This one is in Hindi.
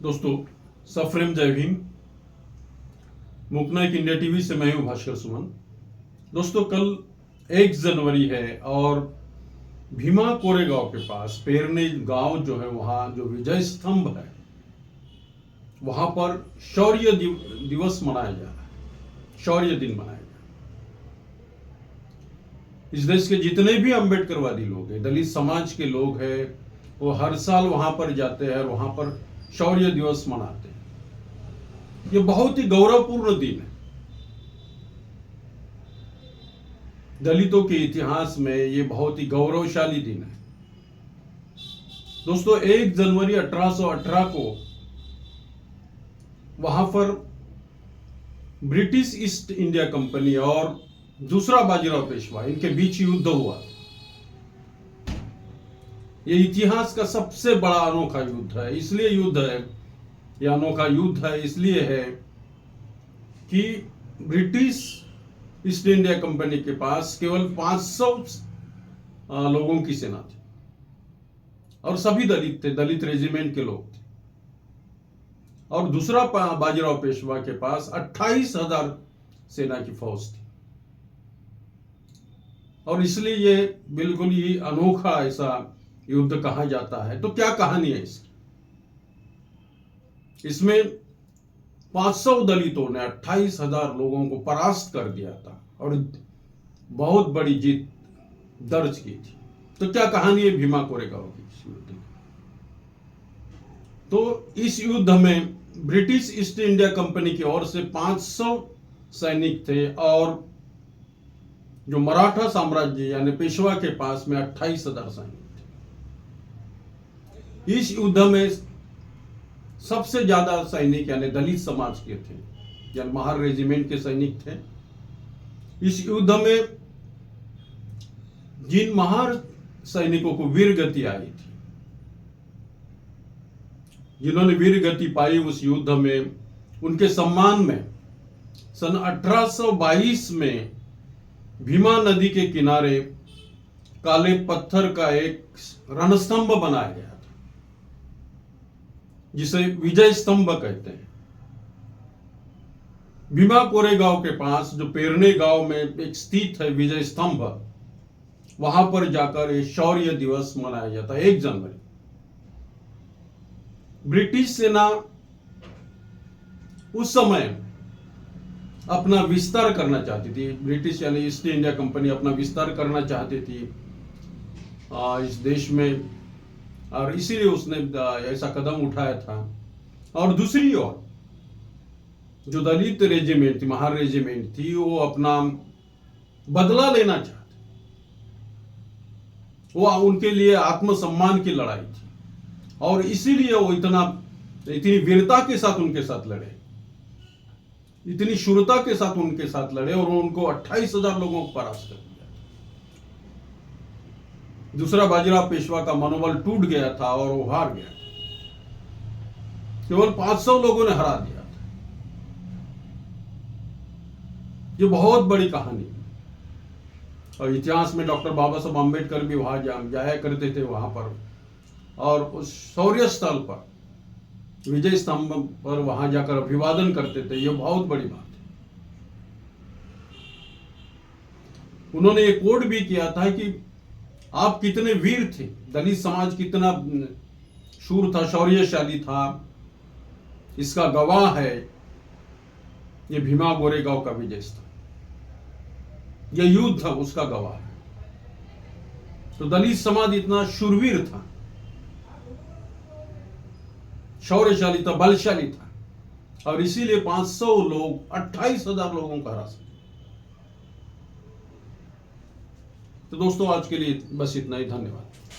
दोस्तों, सफ्रेम जय भीम। मुकनायक इंडिया टीवी से मैं हूं भास्कर सुमन। दोस्तों, कल 1 जनवरी है और भीमा कोरेगांव के पास पेरने गांव जो है, वहां जो विजय स्तंभ है, वहां पर शौर्य दिवस मनाया जा रहा है, शौर्य दिन मनाया जा रहा है। इस देश के जितने भी अम्बेडकरवादी लोग हैं, दलित समाज के लोग हैं, वो हर साल वहां पर जाते हैं और वहां पर शौर्य दिवस मनाते हैं। ये बहुत ही गौरवपूर्ण दिन है। दलितों के इतिहास में ये बहुत ही गौरवशाली दिन है। दोस्तों, 1 जनवरी 1818 को वहां पर ब्रिटिश ईस्ट इंडिया कंपनी और दूसरा बाजीराव पेशवा, इनके बीच युद्ध हुआ। ये इतिहास का सबसे बड़ा अनोखा युद्ध है। इसलिए युद्ध है, यह अनोखा युद्ध है इसलिए है कि ब्रिटिश ईस्ट इंडिया कंपनी के पास केवल 500 लोगों की सेना थी और सभी दलित थे, दलित रेजिमेंट के लोग थे। और दूसरा बाजीराव पेशवा के पास 28,000 सेना की फौज थी। और इसलिए ये बिल्कुल ही अनोखा ऐसा युद्ध कहा जाता है। तो क्या कहानी है इसकी? इसमें 500 दलितों ने 28,000 लोगों को परास्त कर दिया था और बहुत बड़ी जीत दर्ज की थी। तो क्या कहानी है भीमा कोरेगांव की इस युद्ध की? तो इस युद्ध में ब्रिटिश ईस्ट इंडिया कंपनी की ओर से 500 सैनिक थे और जो मराठा साम्राज्य यानी पेशवा के पास में 28,000 सैनिक थे। इस युद्ध में सबसे ज्यादा सैनिक यानी दलित समाज के थे, यानी महार रेजिमेंट के सैनिक थे। इस युद्ध में जिन महार सैनिकों को वीर गति आई थी, जिन्होंने वीर गति पाई उस युद्ध में, उनके सम्मान में सन 1822 में भीमा नदी के किनारे काले पत्थर का एक रणस्तंभ बनाया गया था, जिसे विजय स्तंभ कहते हैं। भीमा कोरेगांव के पास जो पेरने गांव में एक स्थित है विजय स्तंभ, वहां पर जाकर ये शौर्य दिवस मनाया जाता है 1 जनवरी। ब्रिटिश सेना उस समय अपना विस्तार करना चाहती थी। ब्रिटिश यानी ईस्ट इंडिया कंपनी अपना विस्तार करना चाहती थी इस देश में, और इसीलिए उसने ऐसा कदम उठाया था। और दूसरी ओर जो दलित रेजिमेंट थी, महार रेजिमेंट थी, वो अपना बदला लेना चाहते। वो उनके लिए आत्मसम्मान की लड़ाई थी और इसीलिए वो इतनी वीरता के साथ उनके साथ लड़े, इतनी शूरता के साथ उनके साथ लड़े और उनको 28,000 लोगों को परास्त कर दिया। दूसरा बाजीराव पेशवा का मनोबल टूट गया था और वो हार गया। केवल 500 लोगों ने हरा दिया था। ये बहुत बड़ी कहानी है और इतिहास में डॉक्टर बाबा साहब अम्बेडकर भी वहां जाया करते थे वहां पर, और उस शौर्य स्थल पर विजय स्तंभ पर वहां जाकर अभिवादन करते थे। ये बहुत बड़ी बात है। उन्होंने एक कोड भी किया था कि आप कितने वीर थे, दलित समाज कितना शूर था, शौर्यशाली था, इसका गवाह है ये भीमा कोरेगांव का विजय स्तंभ। यह युद्ध था, उसका गवाह है। तो दलित समाज इतना शूरवीर था, शौर्यशाली था, बलशाली था, और इसीलिए 500 लोग 28,000 लोगों का हरा सके। तो दोस्तों, आज के लिए बस इतना ही। धन्यवाद।